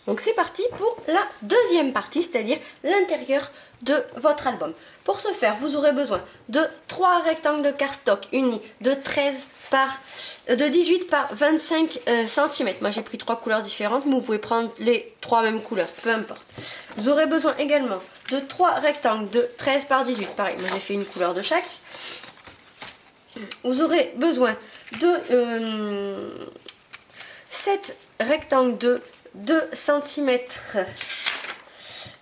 Donc c'est parti pour la deuxième partie, c'est-à-dire l'intérieur de votre album. Pour ce faire, vous aurez besoin de 3 rectangles de cardstock unis de 18 par 25 cm. Moi j'ai pris 3 couleurs différentes, mais vous pouvez prendre les 3 mêmes couleurs, peu importe. Vous aurez besoin également de 3 rectangles de 13 par 18. Pareil, moi j'ai fait une couleur de chaque. Vous aurez besoin de 7 rectangles de 2 cm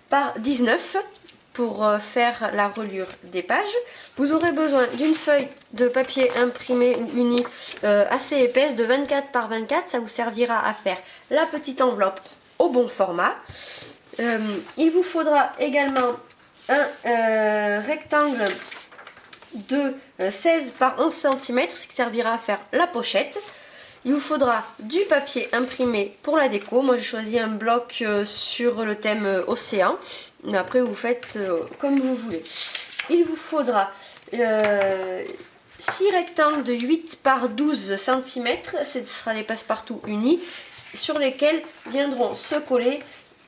par 19 pour faire la reliure des pages. Vous aurez besoin d'une feuille de papier imprimé ou uni assez épaisse de 24 par 24. Ça vous servira à faire la petite enveloppe au bon format. Il vous faudra également un rectangle de 16 par 11 cm, ce qui servira à faire la pochette. Il vous faudra du papier imprimé pour la déco. Moi j'ai choisi un bloc sur le thème océan, mais après vous faites comme vous voulez. Il vous faudra 6 rectangles de 8 par 12 cm, ce sera des passe-partout unis, sur lesquels viendront se coller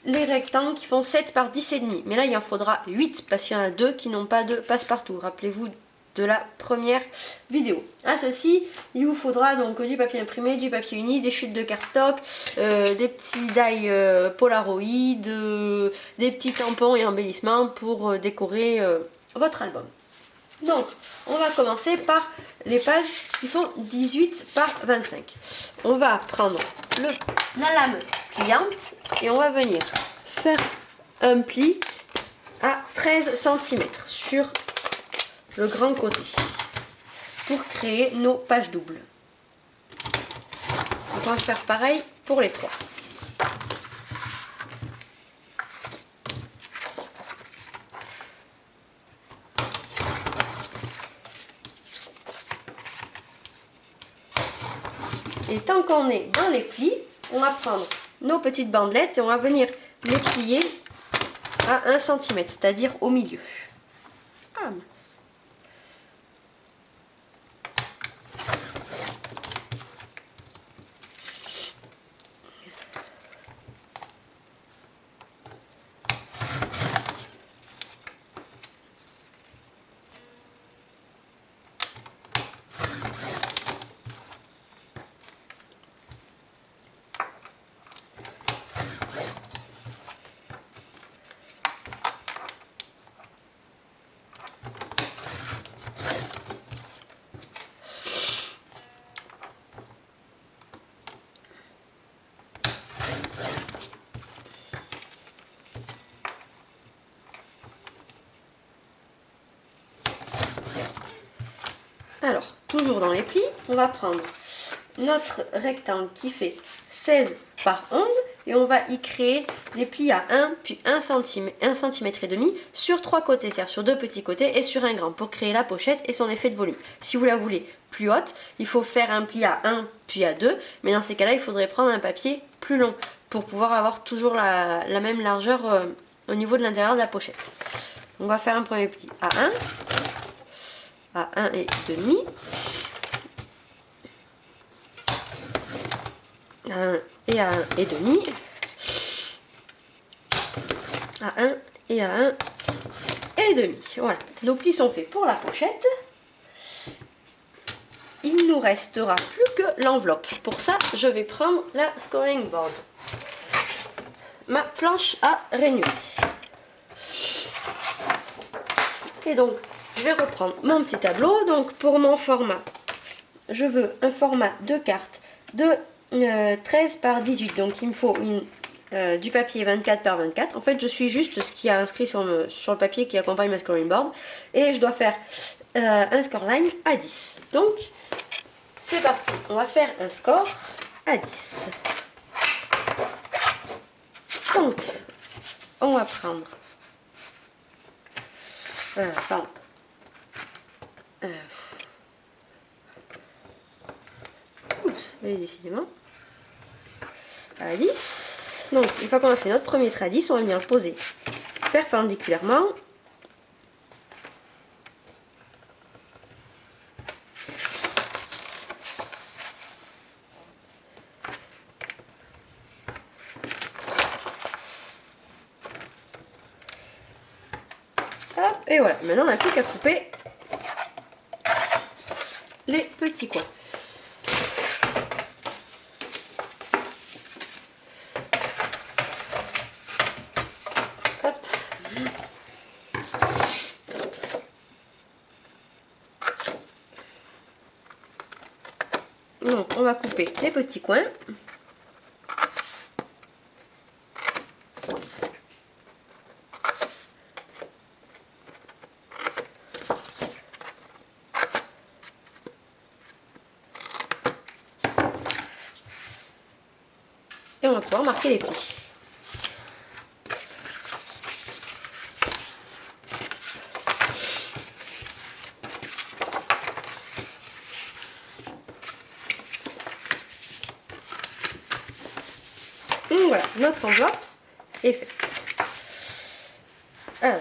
les rectangles qui font 7 par 10,5. Mais là il en faudra 8 parce qu'il y en a 2 qui n'ont pas de passe-partout. Rappelez-vous de la première vidéo. À ceci, il vous faudra donc du papier imprimé, du papier uni, des chutes de cardstock, des petits die Polaroid, des petits tampons et embellissements pour décorer votre album. Donc, on va commencer par les pages qui font 18 par 25. On va prendre la lame pliante et on va venir faire un pli à 13 cm sur le grand côté pour créer nos pages doubles. Donc on va faire pareil pour les 3. Et tant qu'on est dans les plis, on va prendre nos petites bandelettes et on va venir les plier à 1 cm, c'est-à-dire au milieu. Alors, toujours dans les plis, on va prendre notre rectangle qui fait 16 par 11 et on va y créer des plis à 1 puis 1 cm et demi sur 3 côtés, c'est-à-dire sur 2 petits côtés et sur un grand pour créer la pochette et son effet de volume. Si vous la voulez plus haute, il faut faire un pli à 1 puis à 2, mais dans ces cas-là, il faudrait prendre un papier plus long pour pouvoir avoir toujours la même largeur au niveau de l'intérieur de la pochette. On va faire un premier pli à 1. À 1 et demi, à 1 et à 1 et demi, à 1 et à 1 et demi. Voilà, nos plis sont faits pour la pochette. Il nous restera plus que l'enveloppe. Pour ça, je vais prendre la scoring board, ma planche à rainures. Et donc, je vais reprendre mon petit tableau. Donc pour mon format, je veux un format de carte de 13 par 18. Donc il me faut du papier 24 par 24. En fait, je suis juste ce qui est inscrit sur le papier qui accompagne ma scoring board. Et je dois faire un scoreline à 10. Donc c'est parti. On va faire un score à 10. Donc on va prendre... pardon. Et décidément à 10. Donc une fois qu'on a fait notre premier trait à 10, on va venir le poser perpendiculairement et voilà. Maintenant, on n'a plus qu'à couper les petits coins. Hop. Donc, on va couper les petits coins. Et on va pouvoir marquer les plis. Donc voilà, notre enveloppe est faite. Alors,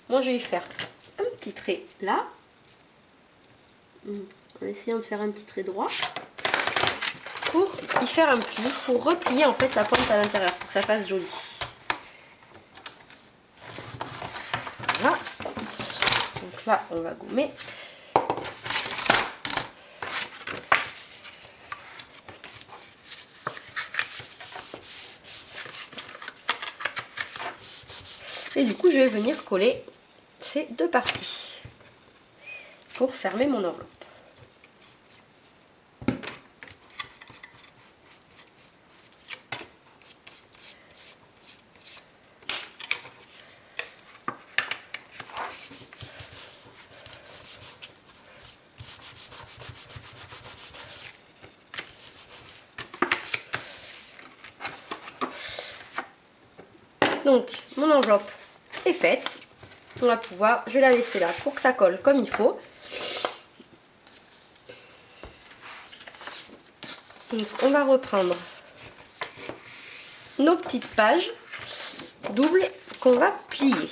moi je vais y faire un petit trait là, en essayant de faire un petit trait droit, pour y faire un pli, pour replier en fait la pointe à l'intérieur, pour que ça fasse joli. Voilà. Donc là, on va gommer. Et du coup, je vais venir coller ces deux parties pour fermer mon enveloppe. Donc, mon enveloppe est faite. On va pouvoir, je vais la laisser là pour que ça colle comme il faut. Donc, on va reprendre nos petites pages doubles qu'on va plier.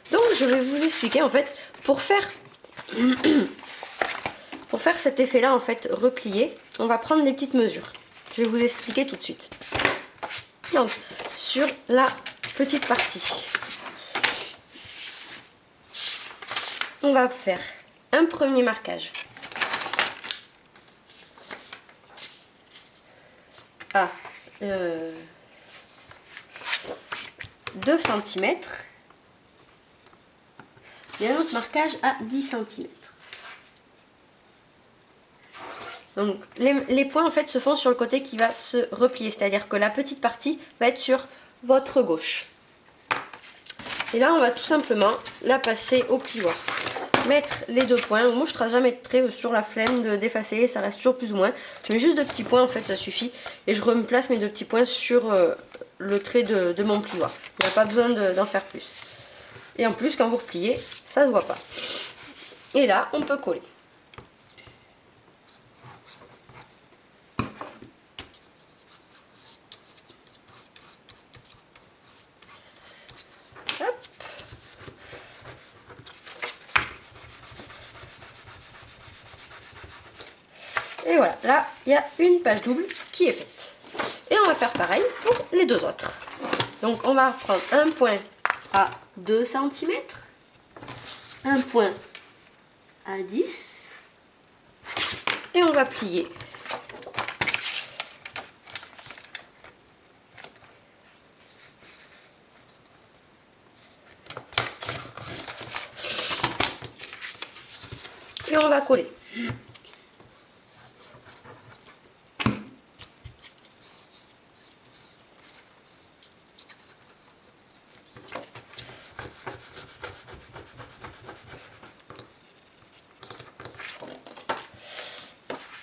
Donc, je vais vous expliquer en fait pour faire cet effet là en fait replié, on va prendre des petites mesures. Je vais vous expliquer tout de suite. Donc, sur la petite partie, on va faire un premier marquage à 2 cm et un autre marquage à 10 cm. Donc les points en fait se font sur le côté qui va se replier, c'est-à-dire que la petite partie va être sur votre gauche. Et là on va tout simplement la passer au plioir. Mettre les deux points, moi je ne trace jamais de trait, sur la flemme d'effacer, ça reste toujours plus ou moins. Je mets juste deux petits points en fait, ça suffit. Et je replace mes deux petits points sur le trait de mon plioir. Il n'y a pas besoin d'en faire plus. Et en plus quand vous repliez, ça ne se voit pas. Et là on peut coller. Et voilà, là, il y a une page double qui est faite. Et on va faire pareil pour les deux autres. Donc, on va prendre un point à 2 cm, un point à 10, et on va plier. Et on va coller.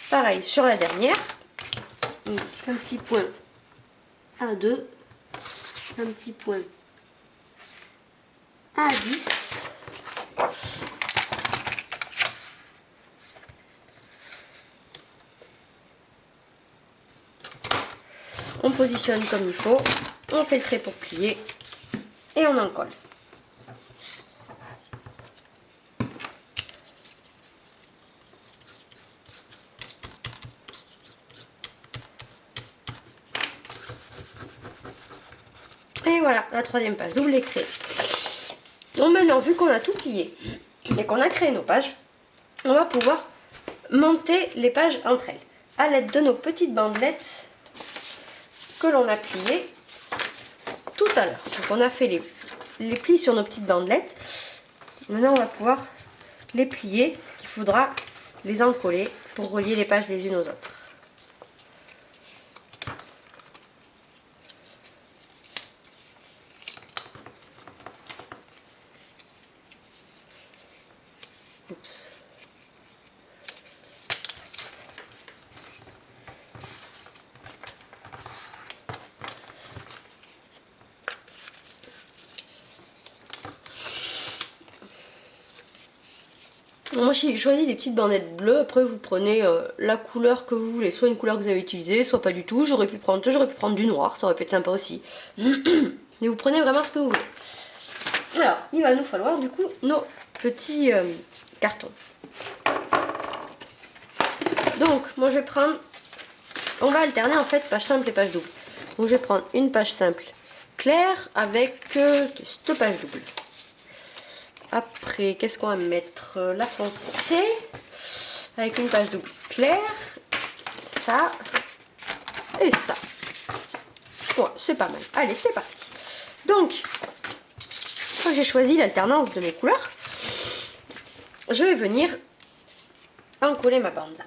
Pareil sur la dernière. Donc, un petit point à 2, un petit point à 10. On positionne comme il faut, on fait le trait pour plier et on en colle. Et voilà, la troisième page double est créée. Donc maintenant, vu qu'on a tout plié et qu'on a créé nos pages, on va pouvoir monter les pages entre elles à l'aide de nos petites bandelettes que l'on a pliées tout à l'heure. Donc on a fait les plis sur nos petites bandelettes. Maintenant, on va pouvoir les plier, ce qu'il faudra les encoller pour relier les pages les unes aux autres. Oups. Moi j'ai choisi des petites bandelettes bleues, après vous prenez la couleur que vous voulez, soit une couleur que vous avez utilisée, soit pas du tout. J'aurais pu prendre du noir, ça aurait pu être sympa aussi. Mais vous prenez vraiment ce que vous voulez. Alors, il va nous falloir du coup nos petits cartons. Donc, moi je vais prendre, on va alterner en fait page simple et page double. Donc je vais prendre une page simple claire avec deux pages doubles. Après, qu'est-ce qu'on va mettre? La foncée avec une page double claire, ça et ça. Ouais, c'est pas mal. Allez, c'est parti. Donc, une fois que j'ai choisi l'alternance de mes couleurs, je vais venir encoller ma bande là.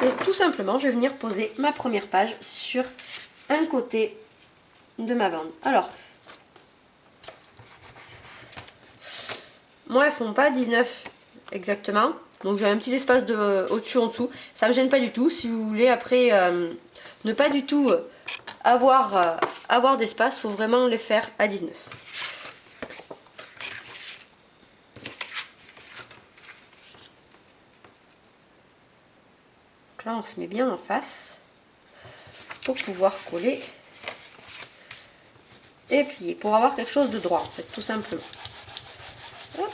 Et tout simplement, je vais venir poser ma première page sur un côté de ma bande. Alors, moi, elles font pas 19 exactement. Donc, j'ai un petit espace au-dessus, en dessous. Ça me gêne pas du tout. Si vous voulez, après, ne pas du tout avoir d'espace, il faut vraiment les faire à 19. Là on se met bien en face pour pouvoir coller et plier, pour avoir quelque chose de droit en fait, tout simplement. Hop.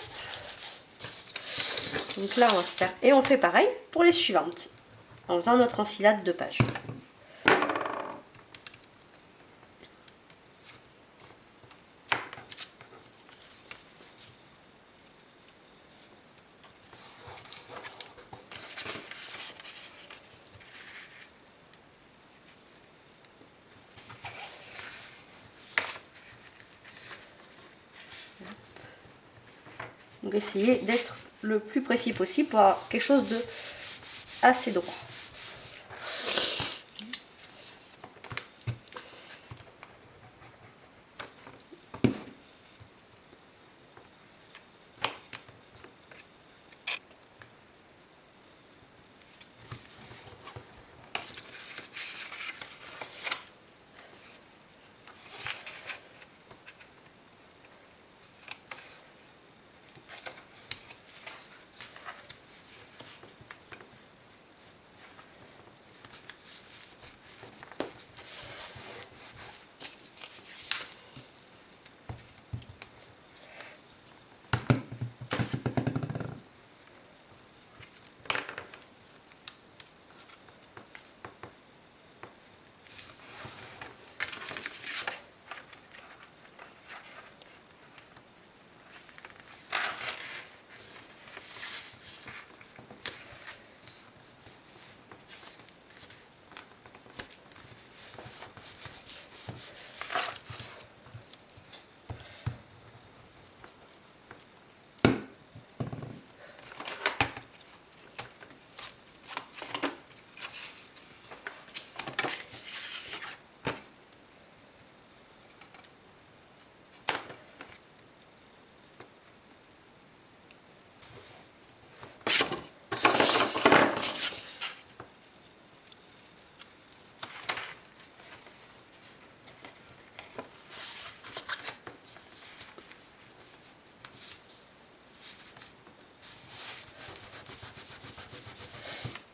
Donc là on va faire, et on fait pareil pour les suivantes en faisant notre enfilade de pages. Donc essayez d'être le plus précis possible pour avoir quelque chose de assez droit.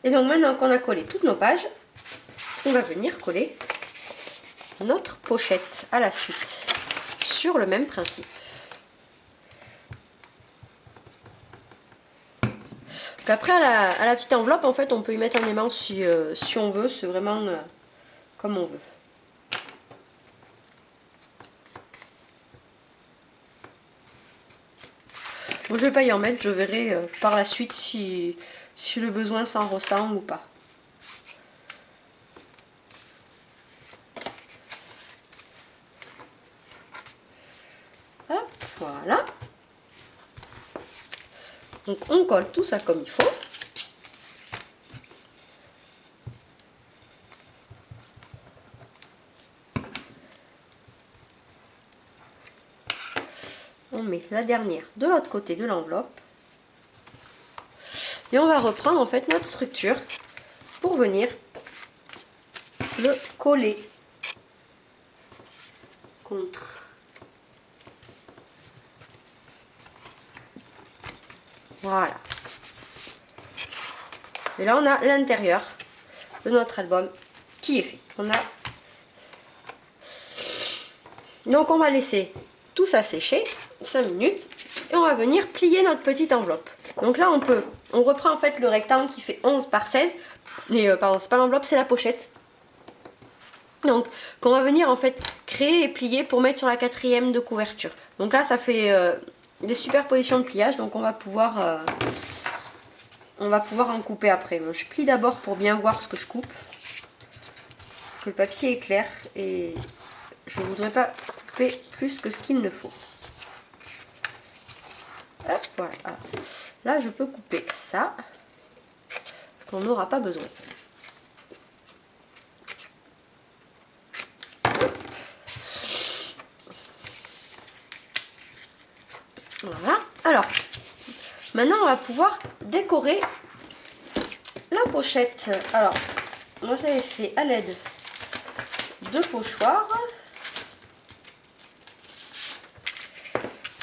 Et donc maintenant qu'on a collé toutes nos pages, on va venir coller notre pochette à la suite, sur le même principe. Donc après à la petite enveloppe, en fait, on peut y mettre un aimant si on veut, c'est vraiment comme on veut. Bon, je vais pas y en mettre, je verrai par la suite si le besoin s'en ressent ou pas. Hop, voilà. Donc on colle tout ça comme il faut. On met la dernière de l'autre côté de l'enveloppe. Et on va reprendre en fait notre structure pour venir le coller contre. Voilà. Et là on a l'intérieur de notre album qui est fait. Donc on va laisser tout ça sécher 5 minutes et on va venir plier notre petite enveloppe. Donc là on reprend en fait le rectangle qui fait 11 par 16. Mais pardon, c'est pas l'enveloppe, c'est la pochette. Donc qu'on va venir en fait créer et plier pour mettre sur la 4e de couverture. Donc là ça fait des super positions de pliage, donc on va pouvoir en couper après. Donc, je plie d'abord pour bien voir ce que je coupe. Que le papier est clair et je ne voudrais pas couper plus que ce qu'il ne faut. Hop, voilà. Alors, là je peux couper ça, qu'on n'aura pas besoin. Voilà. Alors, maintenant on va pouvoir décorer la pochette. Alors, moi j'avais fait à l'aide de pochoirs.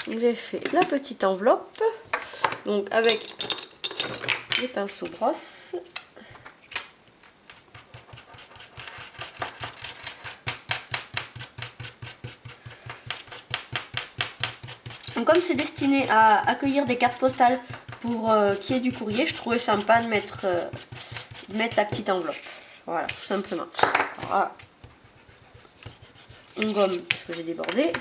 J'ai fait la petite enveloppe, donc avec les pinceaux brosses. Donc comme c'est destiné à accueillir des cartes postales pour qu'il y ait du courrier, je trouvais sympa de mettre la petite enveloppe. Voilà, tout simplement. Alors, une gomme parce que j'ai débordé.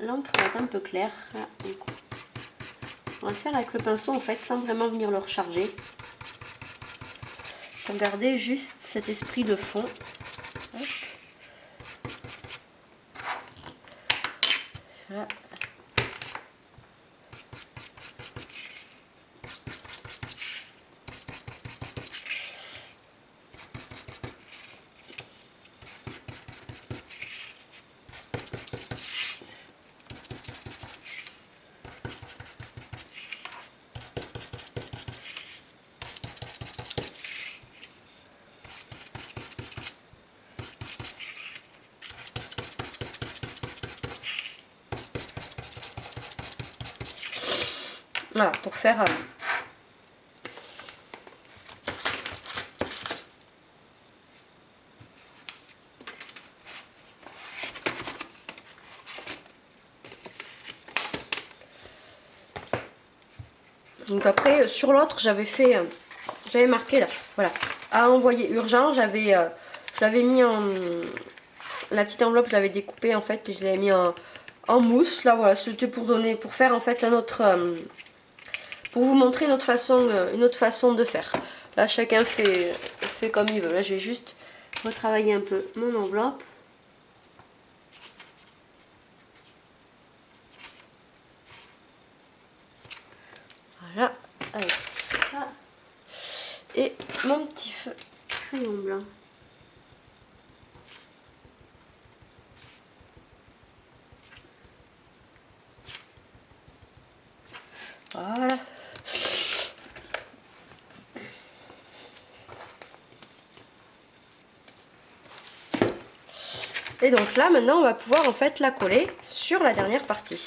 L'encre va être un peu claire. On va le faire avec le pinceau en fait sans vraiment venir le recharger. Pour garder juste cet esprit de fond. Hop. Voilà. Voilà, pour faire donc après sur l'autre j'avais marqué là, voilà, à envoyer urgent. Je l'avais mis en la petite enveloppe, je l'avais découpée en fait et je l'avais mis en mousse. Là voilà, c'était pour faire en fait un autre pour vous montrer une autre façon de faire. Là chacun fait comme il veut. Là je vais juste retravailler un peu mon enveloppe. Voilà, avec ça. Et mon petit feu crayon blanc. Voilà. Et donc là maintenant on va pouvoir en fait la coller sur la dernière partie.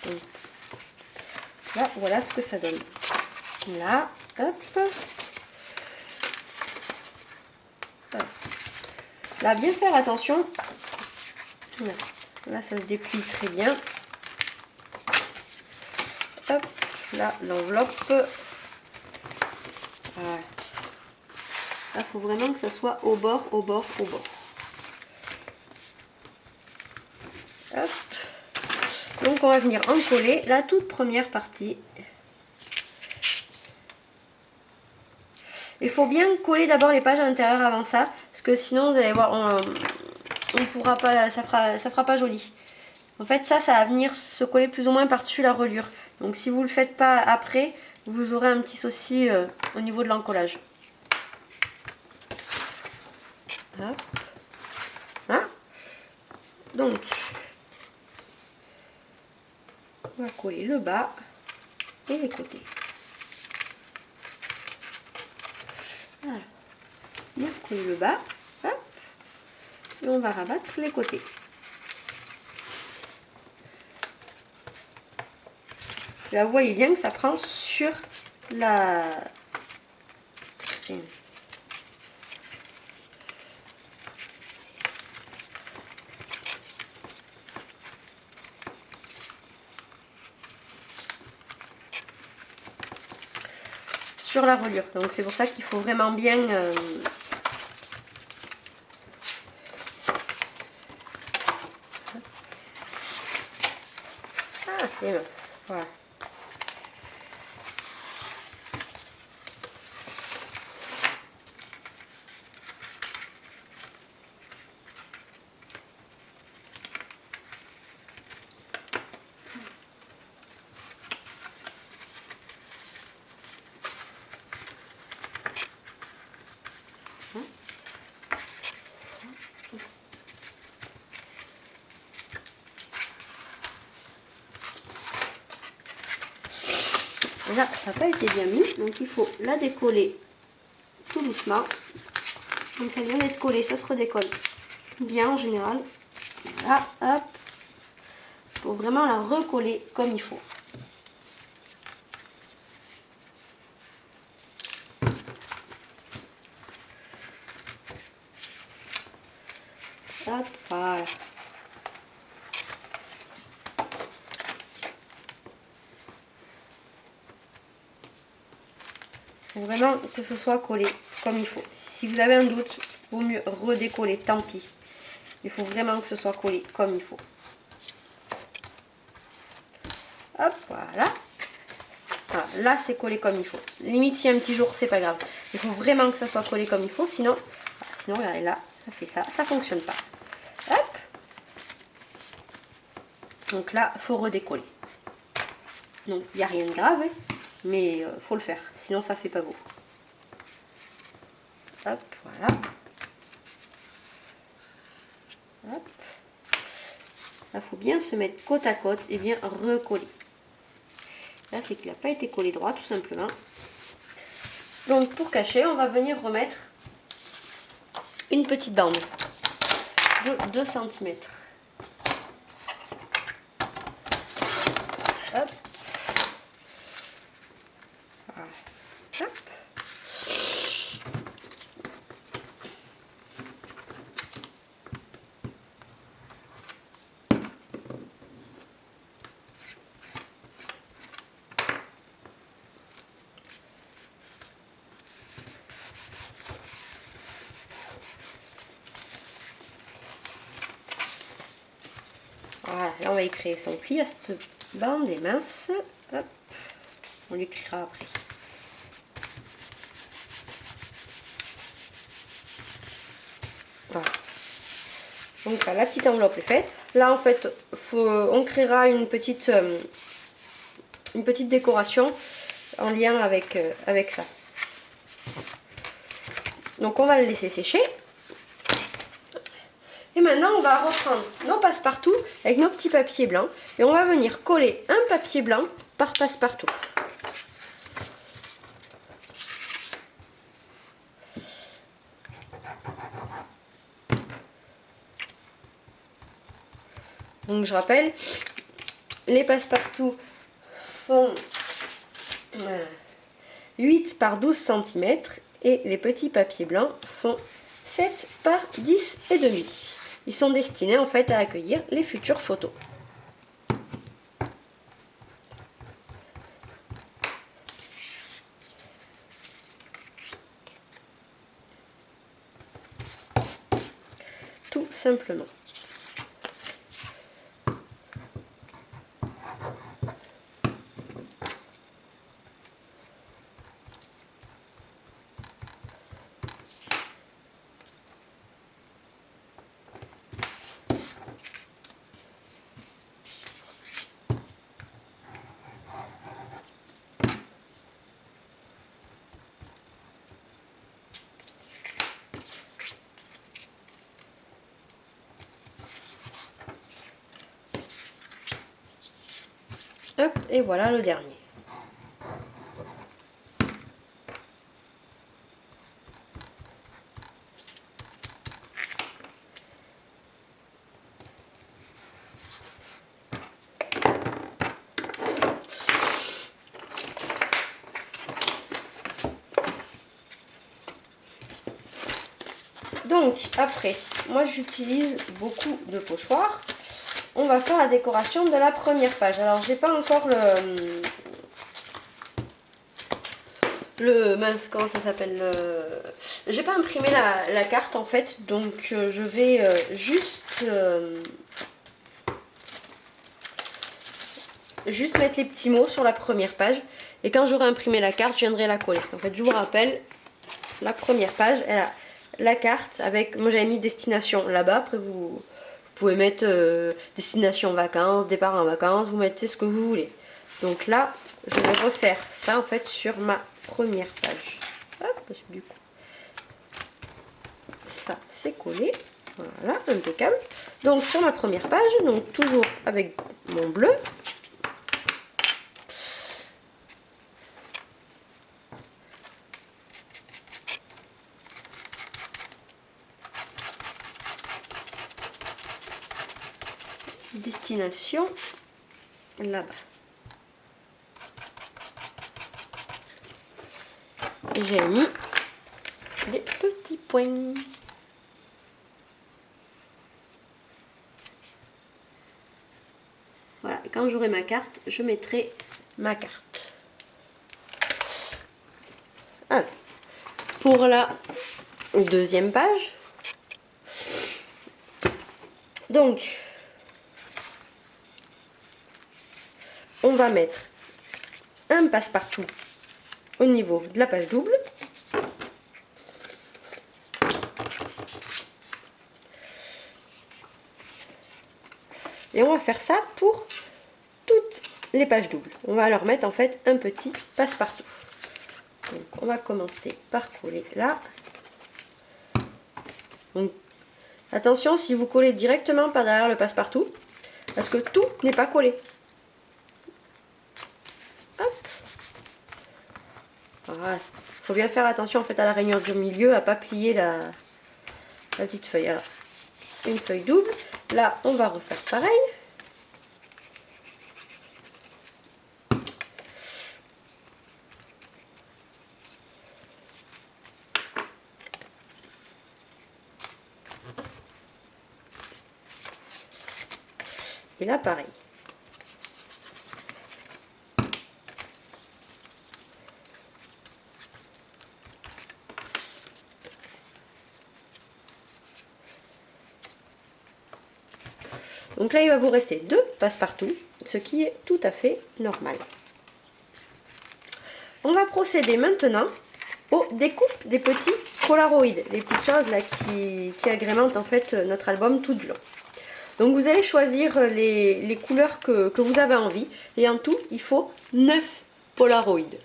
Donc, là voilà ce que ça donne. Là, hop. Voilà. Là, bien faire attention. Voilà. Là, ça se déplie très bien. Hop, là, l'enveloppe. Voilà. Là, il faut vraiment que ça soit au bord, au bord, au bord. Hop. Donc, on va venir en coller la toute première partie. Il faut bien coller d'abord les pages à l'intérieur avant ça, parce que sinon, vous allez voir, on pourra pas, ça fera pas joli. En fait, ça va venir se coller plus ou moins par-dessus la reliure. Donc, si vous ne le faites pas après, vous aurez un petit souci au niveau de l'encollage. Hop. Voilà. Donc, on va coller le bas et les côtés. Voilà. Bien coller le bas. Hop. Et on va rabattre les côtés. Là, vous voyez bien que ça prend sur la... sur la reliure. Donc c'est pour ça qu'il faut vraiment bien... Ah, c'est mince. Voilà. Là, ça n'a pas été bien mis, donc il faut la décoller tout doucement. Comme ça vient d'être collé, ça se redécolle bien en général. Là, hop, il faut vraiment la recoller comme il faut. Hop, voilà. Il faut vraiment que ce soit collé comme il faut. Si vous avez un doute, il vaut mieux redécoller, tant pis. Il faut vraiment que ce soit collé comme il faut. Hop, voilà. Voilà, là c'est collé comme il faut. Limite s'il y a un petit jour, c'est pas grave. Il faut vraiment que ça soit collé comme il faut, sinon, regardez là, ça fait ça, ça fonctionne pas. Hop. Donc là, il faut redécoller. Donc il n'y a rien de grave, mais faut le faire, sinon ça fait pas beau. Hop, voilà. Hop. Là, il faut bien se mettre côte à côte et bien recoller. Là, c'est qu'il n'a pas été collé droit, tout simplement. Donc, pour cacher, on va venir remettre une petite bande de 2 cm. Hop. Voilà. Hop. Voilà, là on va y créer son pli à cette bande est mince. Hop. On lui créera après. Voilà. Donc là, la petite enveloppe est faite. Là en fait, on créera une petite décoration en lien avec ça. Donc on va le laisser sécher. Et maintenant, on va reprendre nos passe-partout avec nos petits papiers blancs. Et on va venir coller un papier blanc par passe-partout. Donc je rappelle, les passe-partout font 8 par 12 cm et les petits papiers blancs font 7 par 10 et demi. Ils sont destinés en fait à accueillir les futures photos. Tout simplement. Hop, et voilà le dernier. Donc après, moi j'utilise beaucoup de pochoirs. On va faire la décoration de la première page. Alors j'ai pas encore mince, comment ça s'appelle, j'ai pas imprimé la carte en fait, donc je vais juste mettre les petits mots sur la première page, et quand j'aurai imprimé la carte je viendrai la coller, parce qu'en fait je vous rappelle, la première page elle a la carte avec, moi j'avais mis destination là-bas, après vous pouvez mettre destination vacances, départ en vacances, vous mettez ce que vous voulez. Donc là, je vais refaire ça en fait sur ma première page. Hop, du coup, ça c'est collé. Voilà, impeccable. Donc sur ma première page, donc toujours avec mon bleu. Destination là-bas. Et j'ai mis des petits points. Voilà, et quand j'aurai ma carte, je mettrai ma carte. Alors, pour la deuxième page, donc, on va mettre un passe-partout au niveau de la page double. Et on va faire ça pour toutes les pages doubles. On va leur mettre en fait un petit passe-partout. Donc on va commencer par coller là. Donc attention, si vous collez directement par derrière le passe-partout, parce que tout n'est pas collé. Hop. Voilà. Il faut bien faire attention en fait à la rainure du milieu, à pas plier la petite feuille. Alors, une feuille double. Là, on va refaire pareil. Et là, pareil. Donc là, il va vous rester 2 passe-partout, ce qui est tout à fait normal. On va procéder maintenant aux découpes des petits polaroïdes, les petites choses là qui agrémentent en fait notre album tout du long. Donc vous allez choisir les couleurs que vous avez envie, et en tout, il faut 9 polaroïdes.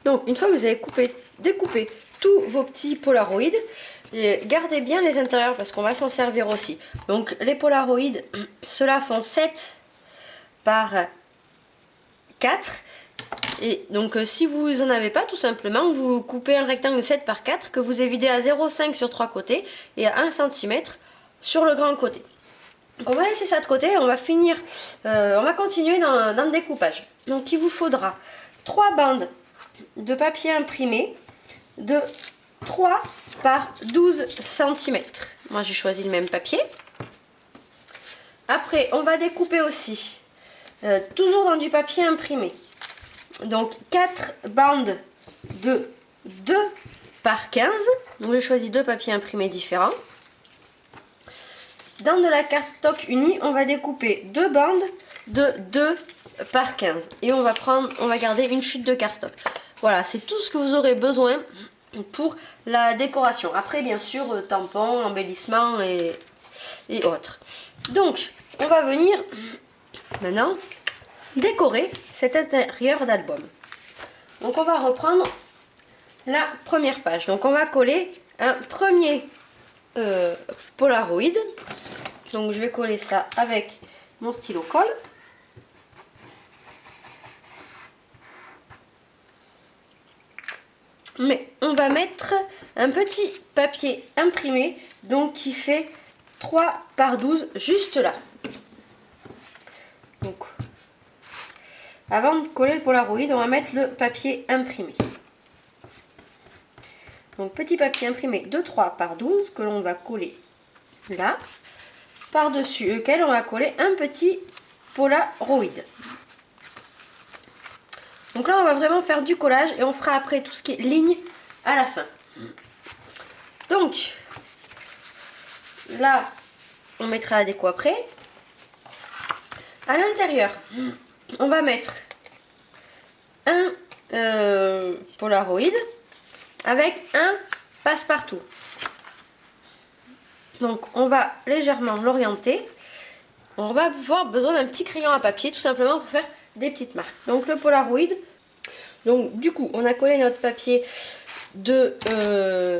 Donc une fois que vous avez découpé tous vos petits polaroïdes, gardez bien les intérieurs parce qu'on va s'en servir aussi. Donc les polaroïdes, ceux-là font 7 par 4. Et donc si vous en avez pas, tout simplement, vous coupez un rectangle 7 par 4 que vous évidez à 0,5 sur 3 côtés et à 1 cm sur le grand côté. Donc on va laisser ça de côté et on va finir, on va continuer dans le découpage. Donc il vous faudra 3 bandes de papier imprimé de 3 par 12 cm. Moi j'ai choisi le même papier. Après on va découper aussi, toujours dans du papier imprimé. Donc 4 bandes de 2 par 15. Donc j'ai choisi 2 papiers imprimés différents. Dans de la cardstock unie, on va découper 2 bandes de 2 par 15. Et on va garder une chute de cardstock. Voilà, c'est tout ce que vous aurez besoin pour la décoration. Après, bien sûr, tampons, embellissements et autres. Donc, on va venir maintenant décorer cet intérieur d'album. Donc, on va reprendre la première page. Donc, on va coller un premier Polaroid. Donc, je vais coller ça avec mon stylo colle. Mais on va mettre un petit papier imprimé, donc qui fait 3 par 12 juste là. Donc, avant de coller le Polaroid, on va mettre le papier imprimé. Donc petit papier imprimé de 3 par 12 que l'on va coller là, par-dessus lequel on va coller un petit Polaroid. Donc là, on va vraiment faire du collage et on fera après tout ce qui est ligne à la fin. Donc, là, on mettra la déco après. À l'intérieur, on va mettre un Polaroid avec un passe-partout. Donc, on va légèrement l'orienter. On va avoir besoin d'un petit crayon à papier, tout simplement pour faire des petites marques. Donc le Polaroid, donc du coup on a collé notre papier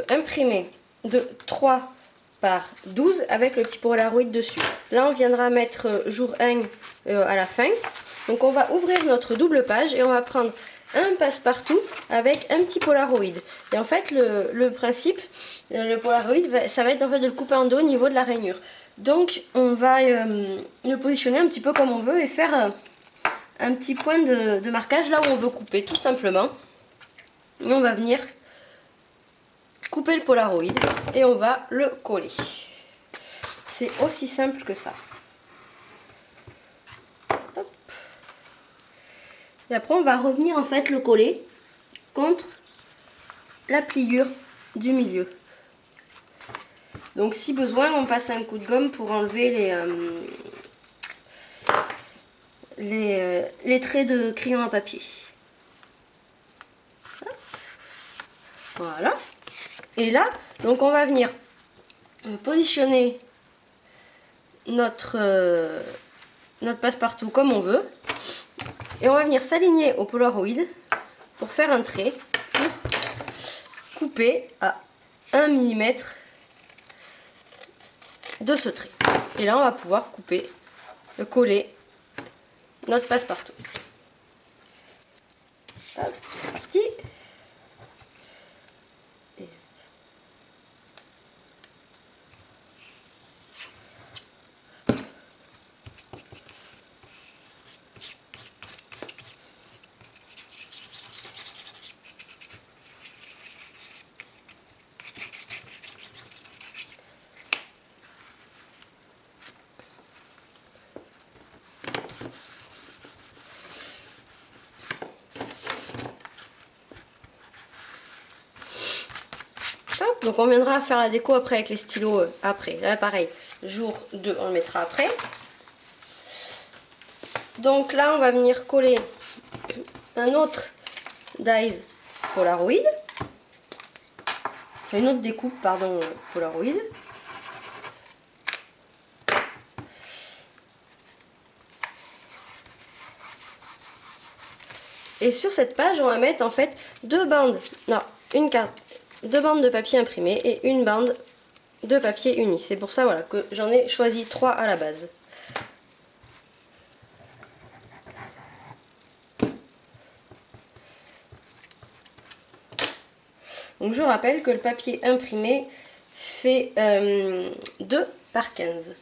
imprimé de 3 par 12 avec le petit Polaroid dessus. Là on viendra mettre jour 1 à la fin. Donc on va ouvrir notre double page et on va prendre un passe-partout avec un petit Polaroid. Et en fait le principe, le Polaroid, ça va être en fait de le couper en deux au niveau de la rainure. Donc on va le positionner un petit peu comme on veut et faire un petit point de marquage là où on veut couper tout simplement. Et on va venir couper le Polaroid et on va le coller. C'est aussi simple que ça. Hop. Et après on va revenir en fait le coller contre la pliure du milieu. Donc si besoin on passe un coup de gomme pour enlever les traits de crayon à papier. Voilà. Et là, donc on va venir positionner notre passe-partout comme on veut. Et on va venir s'aligner au Polaroid pour faire un trait, pour couper à 1 mm de ce trait. Et là, on va pouvoir couper, coller notre passe-partout. Hop, c'est parti. Donc on viendra faire la déco après avec les stylos après. Là pareil, jour 2 on le mettra après. Donc là on va venir coller un autre dies Polaroid. Une autre découpe pardon Polaroid. Et sur cette page on va mettre en fait deux bandes de papier imprimé et une bande de papier uni. C'est pour ça voilà, que j'en ai choisi 3 à la base. Donc je rappelle que le papier imprimé fait 2 par 15.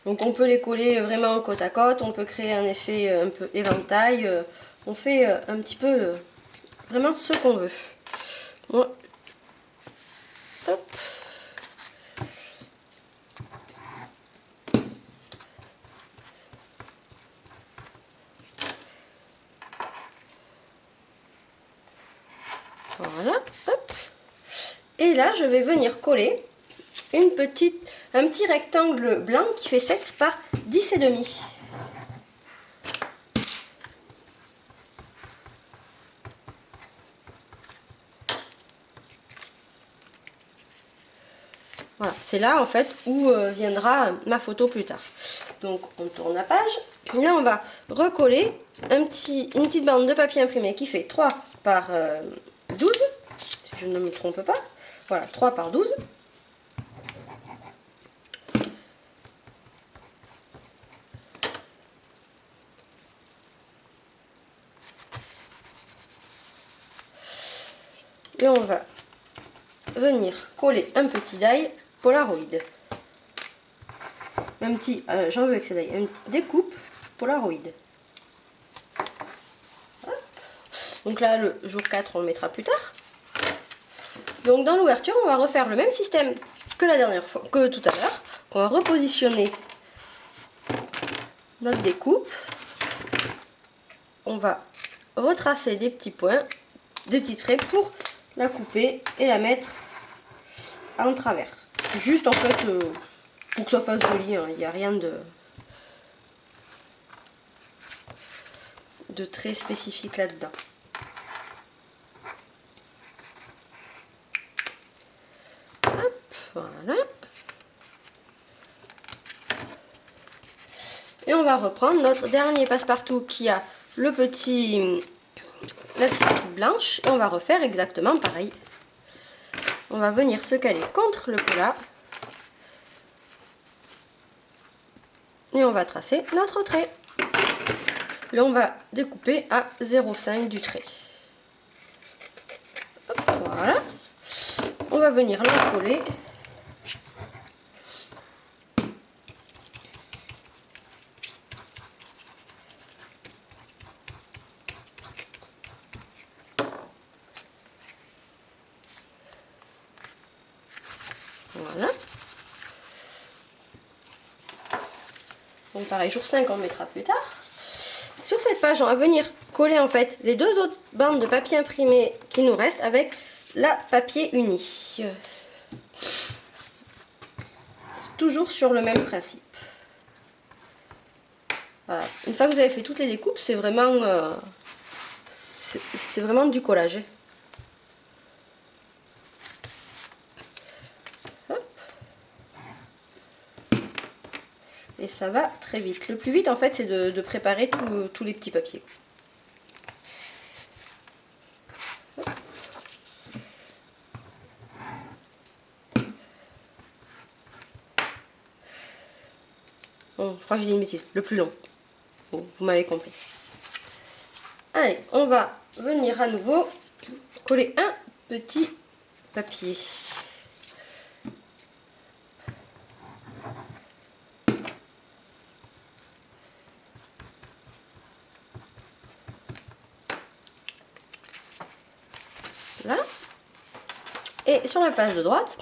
Donc on peut les coller vraiment côte à côte, on peut créer un effet un peu éventail. on fait un petit peu vraiment ce qu'on veut. Bon. Hop. Voilà, hop. Et là, je vais venir coller un petit rectangle blanc qui fait 7 par 10,5. Voilà, c'est là en fait où viendra ma photo plus tard. Donc on tourne la page. Là on va recoller une petite bande de papier imprimé qui fait 3 par 12, si je ne me trompe pas. Voilà, 3 par 12. Et on va venir coller un petit die Polaroid. Un petit, j'en veux avec ce die, une petite découpe Polaroid. Hop. Donc là, le jour 4, on le mettra plus tard. Donc dans l'ouverture, on va refaire le même système que la dernière fois, que tout à l'heure. On va repositionner notre découpe. On va retracer des petits points, des petits traits pour la couper et la mettre en travers. Juste en fait pour que ça fasse joli, hein. Il n'y a rien de très spécifique là-dedans. Voilà. Et on va reprendre notre dernier passe-partout qui a la petite touche blanche. Et on va refaire exactement pareil. On va venir se caler contre le pola. Et on va tracer notre trait. Et on va découper à 0,5 du trait. Hop, voilà. On va venir l'encoller. Voilà. Donc pareil, jour 5, on le mettra plus tard. Sur cette page, on va venir coller en fait les deux autres bandes de papier imprimé qui nous restent avec la papier uni. Toujours sur le même principe. Voilà. Une fois que vous avez fait toutes les découpes, c'est vraiment du collage. Hop. Et ça va très vite. Le plus vite en fait, c'est de préparer tous les petits papiers. Bon, je crois que j'ai dit une bêtise. Le plus long. Bon, vous m'avez compris. Allez, on va venir à nouveau coller un petit papier. Là. Et sur la page de droite,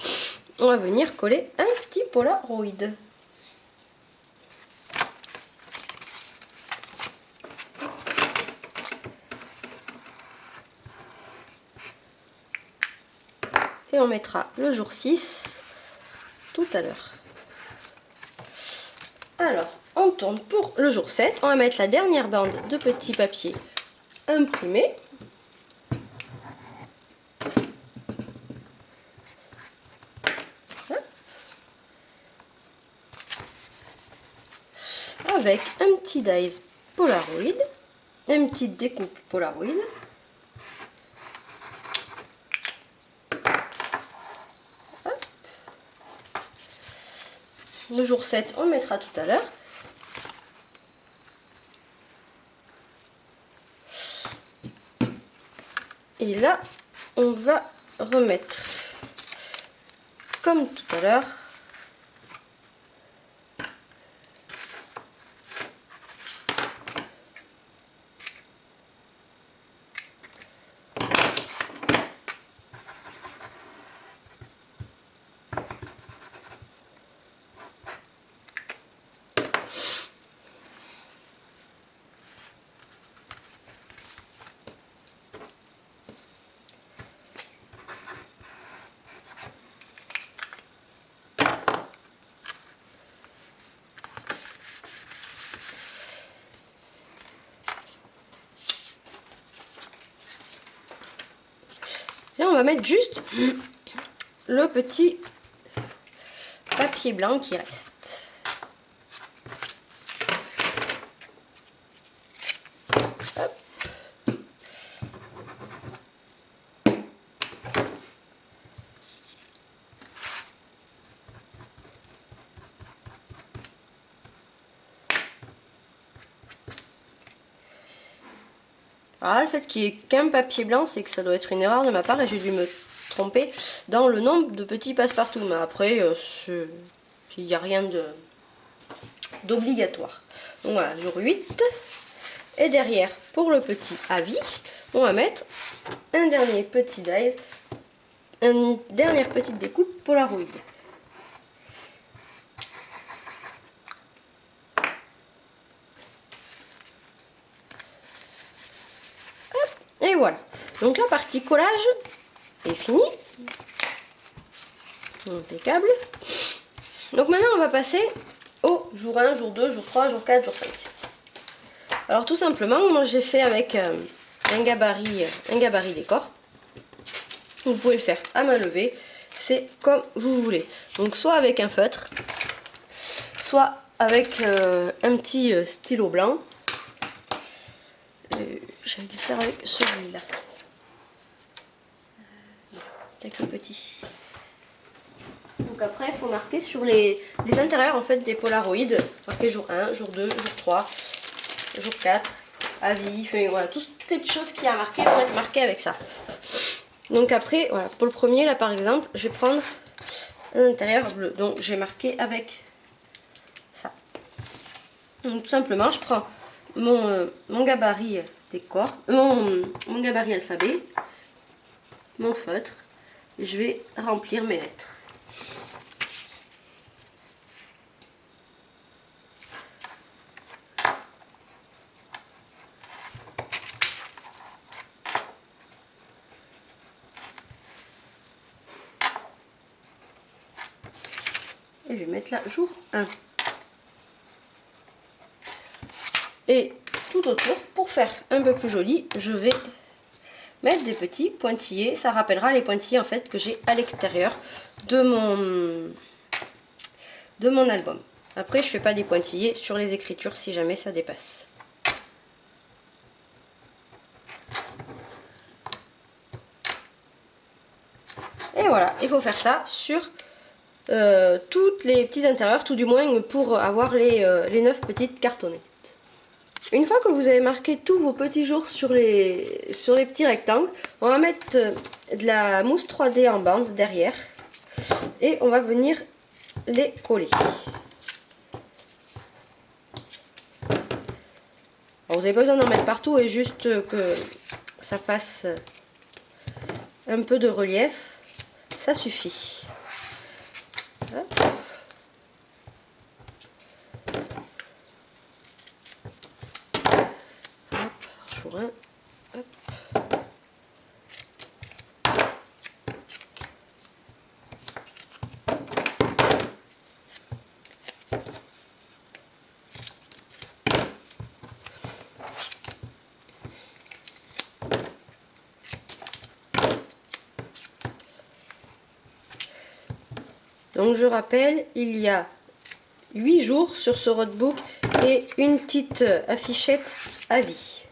on va venir coller un petit Polaroid. Et on mettra le jour 6 tout à l'heure. Alors, on tourne pour le jour 7. On va mettre la dernière bande de petits papiers imprimés. Avec un petit dies Polaroid, une petite découpe Polaroid. Hop. Le jour 7, on le mettra tout à l'heure. Et là, on va remettre, comme tout à l'heure, Et on va mettre juste le petit papier blanc qui reste. Hop. Alors le fait qu'il n'y ait qu'un papier blanc, c'est que ça doit être une erreur de ma part et j'ai dû me tromper dans le nombre de petits passe-partout. Mais après, il n'y a rien d'obligatoire. Donc voilà, jour 8. Et derrière, pour le petit avis, on va mettre un dernier petit dies, une dernière petite découpe Polaroid. Et voilà. Donc la partie collage est finie. Impeccable. Donc maintenant on va passer au jour 1, jour 2, jour 3, jour 4, jour 5. Alors tout simplement, moi j'ai fait avec un gabarit décor. Vous pouvez le faire à main levée, c'est comme vous voulez. Donc soit avec un feutre, soit avec un petit stylo blanc. J'allais le faire avec celui-là. Avec le petit. Donc après, il faut marquer sur les intérieurs en fait des Polaroids. Marquer jour 1, jour 2, jour 3, jour 4, avis, enfin, voilà, toutes les choses qu'il y a à marquer vont être marquées avec ça. Donc après, voilà, pour le premier là par exemple, je vais prendre un intérieur bleu. Donc j'ai marqué avec ça. Donc tout simplement, je prends mon gabarit décor, mon gabarit alphabet, mon feutre, et je vais remplir mes lettres. Et je vais mettre là jour 1. Et tout autour, pour faire un peu plus joli, je vais mettre des petits pointillés. Ça rappellera les pointillés en fait que j'ai à l'extérieur de mon album. Après, je fais pas des pointillés sur les écritures si jamais ça dépasse. Et voilà, il faut faire ça sur toutes les petits intérieurs, tout du moins pour avoir les 9 petites cartonnettes. Une fois que vous avez marqué tous vos petits jours sur les petits rectangles, on va mettre de la mousse 3D en bande derrière et on va venir les coller. Alors, vous n'avez pas besoin d'en mettre partout et juste que ça fasse un peu de relief, ça suffit. Hop. Jour 1. Hop. Donc je rappelle, il y a 8 jours sur ce roadbook et une petite affichette à vie.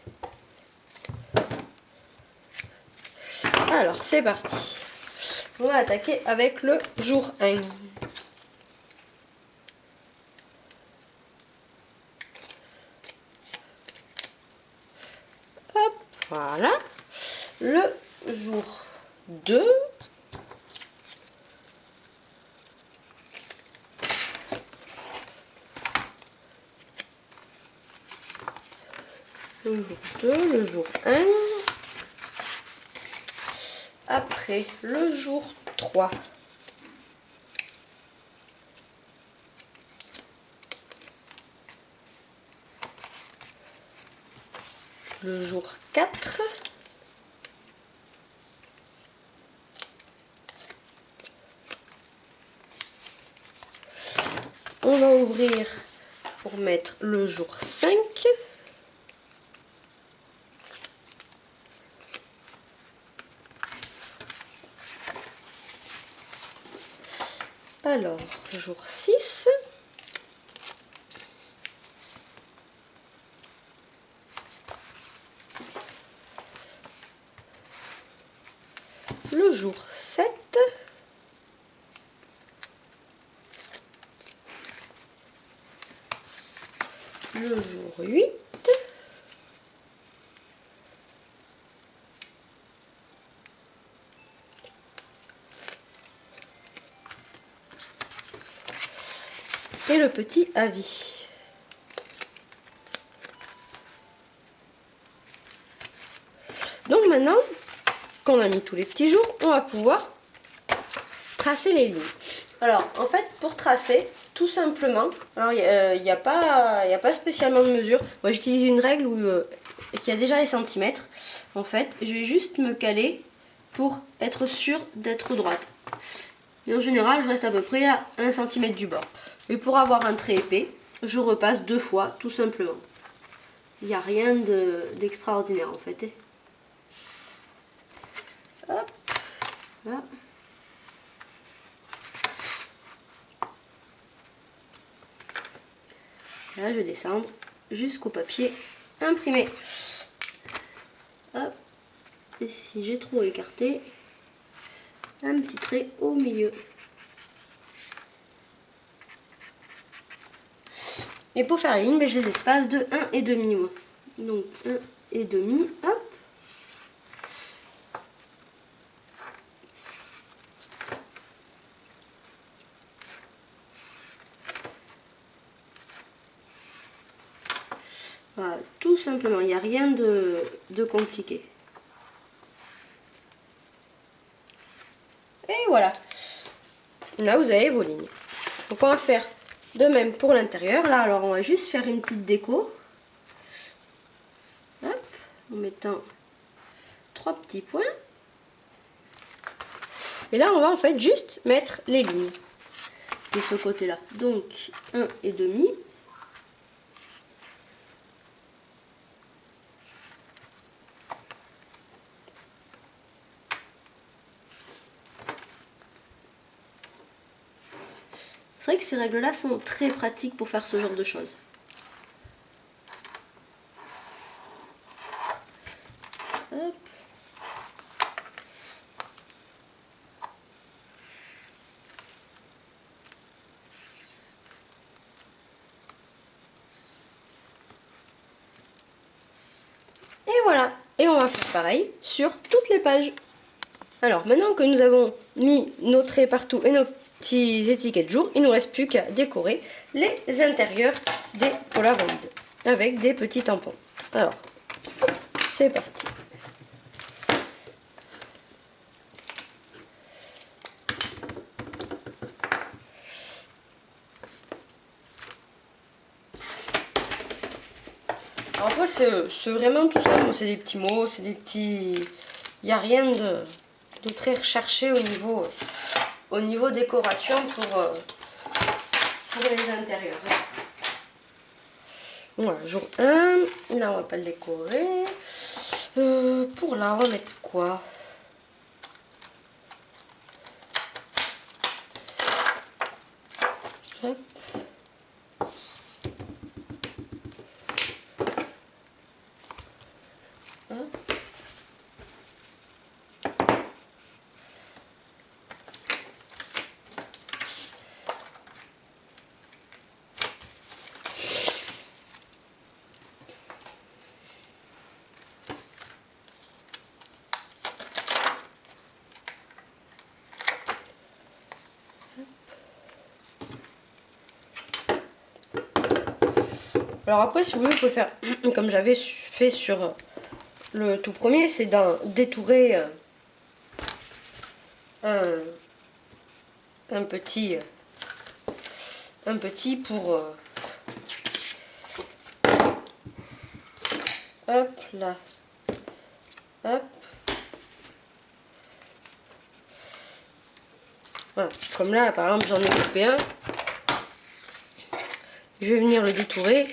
Alors c'est parti. On va attaquer avec le jour 1. Hop, voilà. Le jour 2. Le jour 2, le jour 1. Après, le jour 3. Le jour 4. On va ouvrir pour mettre le jour 5. Alors, jour 6. Le jour 7. Le jour 8. Et le petit avis. Donc maintenant qu'on a mis tous les petits jours, on va pouvoir tracer les lignes. Alors en fait, pour tracer, tout simplement, alors il n'y a pas spécialement de mesure. Moi j'utilise une règle qui a déjà les centimètres. En fait, je vais juste me caler pour être sûr d'être droite. Et en général, je reste à peu près à 1 cm du bord. Et pour avoir un trait épais, je repasse 2 fois, tout simplement. Il n'y a rien d'extraordinaire en fait. Hop, voilà. Là, je vais descendre jusqu'au papier imprimé. Hop. Et si j'ai trop écarté, un petit trait au milieu. Et pour faire les lignes, je les espace de 1,5 moi. Donc 1,5, hop. Voilà, tout simplement, il n'y a rien de compliqué. Et voilà. Là, vous avez vos lignes. Donc on va faire de même pour l'intérieur. Là, alors on va juste faire une petite déco. Hop, en mettant 3 petits points. Et là, on va en fait juste mettre les lignes de ce côté-là. Donc 1,5. C'est vrai que ces règles-là sont très pratiques pour faire ce genre de choses. Hop. Et voilà. Et on va faire pareil sur toutes les pages. Alors, maintenant que nous avons mis nos traits partout et nos petites étiquettes jour, il ne nous reste plus qu'à décorer les intérieurs des Polaroids avec des petits tampons. Alors, c'est parti. Alors après, c'est vraiment tout simple. C'est des petits mots, c'est des petits... Il n'y a rien de très recherché au niveau décoration pour les intérieurs. Voilà, jour 1. Là, on va pas le décorer. Pour là, on va mettre quoi? Hop. Hop. Alors après, si vous voulez, vous pouvez faire comme j'avais fait sur le tout premier, c'est d'étourer un petit pour hop là, hop. Voilà. Comme là, par exemple, j'en ai coupé un. Je vais venir le détourer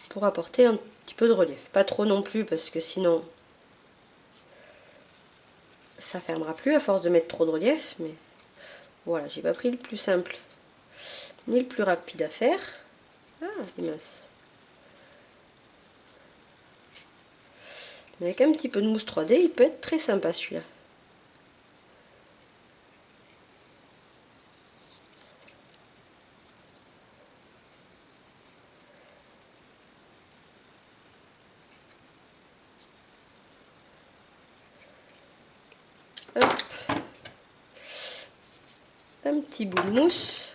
pour apporter un petit peu de relief. Pas trop non plus parce que sinon ça fermera plus à force de mettre trop de relief, mais voilà, j'ai pas pris le plus simple ni le plus rapide à faire. Ah, il est mince. Mais avec un petit peu de mousse 3D, il peut être très sympa celui-là. Hop. Un petit bout de mousse.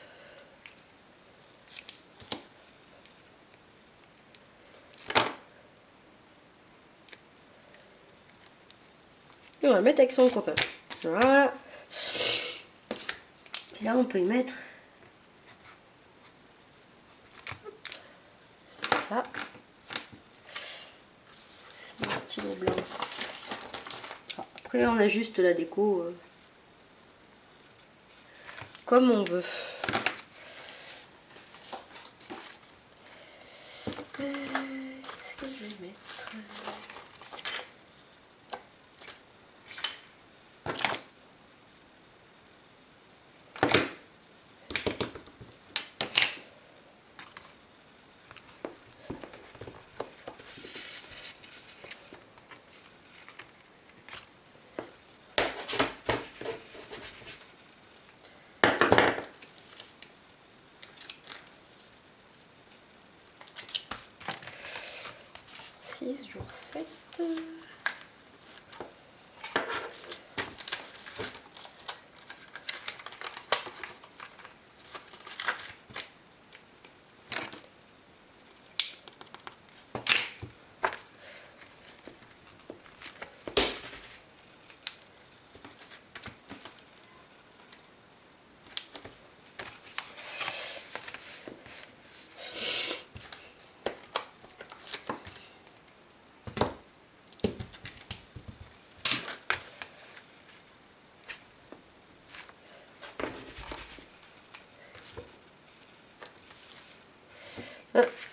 Et on va le mettre avec son copain. Voilà. Et là, on peut y mettre ça. Un stylo blanc. Après, on ajuste la déco comme on veut. Qu'est-ce que je vais mettre? Jour 7.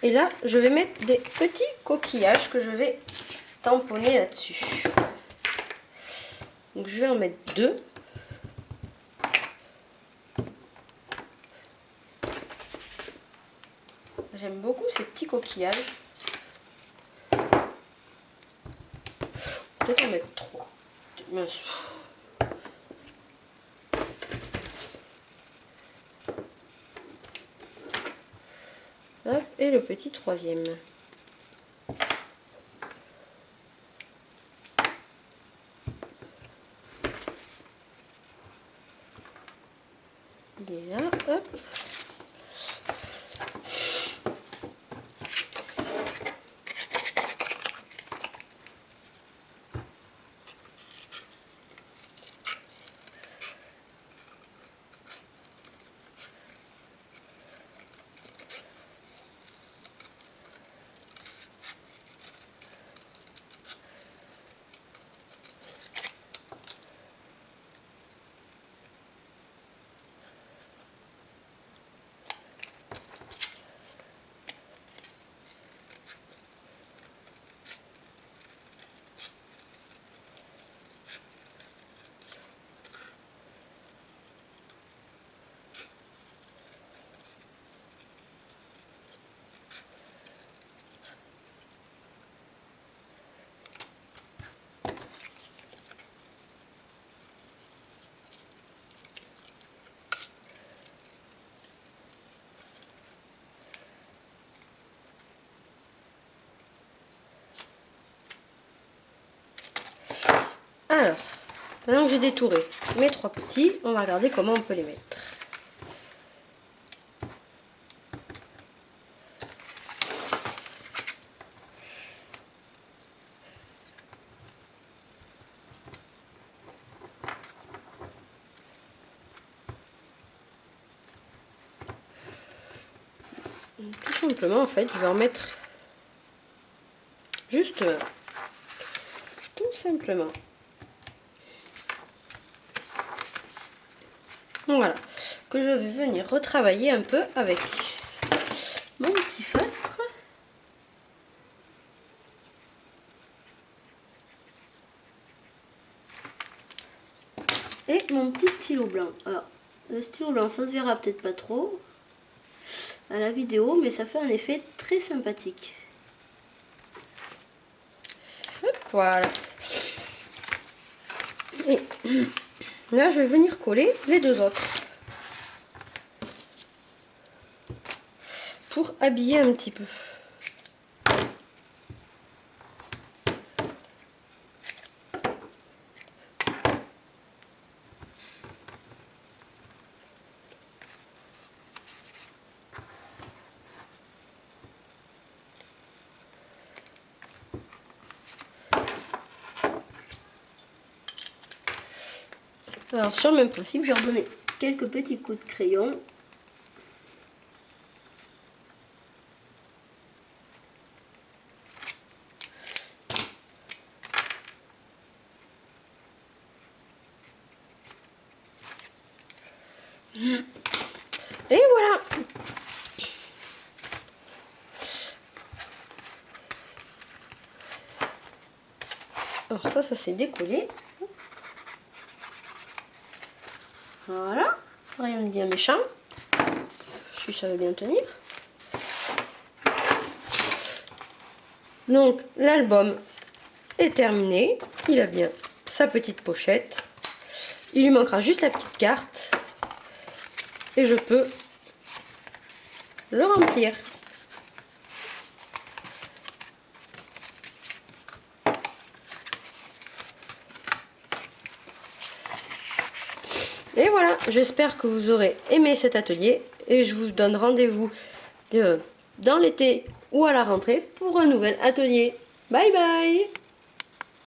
Et là, je vais mettre des petits coquillages que je vais tamponner là-dessus. Donc je vais en mettre 2. J'aime beaucoup ces petits coquillages. Peut-être en mettre 3. Mince. Hop, et le petit 3e. Il est là, hop. Alors, maintenant que j'ai détouré mes 3 petits, on va regarder comment on peut les mettre. Tout simplement, en fait, je vais en mettre juste tout simplement. Voilà, que je vais venir retravailler un peu avec mon petit feutre. Et mon petit stylo blanc. Alors, le stylo blanc, ça se verra peut-être pas trop à la vidéo, mais ça fait un effet très sympathique. Hop, voilà. Et là, je vais venir coller les deux autres pour habiller un petit peu. Alors sur le même principe, je vais redonner quelques petits coups de crayon. Et voilà. Alors ça s'est décollé. Voilà, rien de bien méchant. Si ça veut bien tenir. Donc l'album est terminé. Il a bien sa petite pochette. Il lui manquera juste la petite carte. Et je peux le remplir. Et voilà, j'espère que vous aurez aimé cet atelier et je vous donne rendez-vous dans l'été ou à la rentrée pour un nouvel atelier. Bye bye!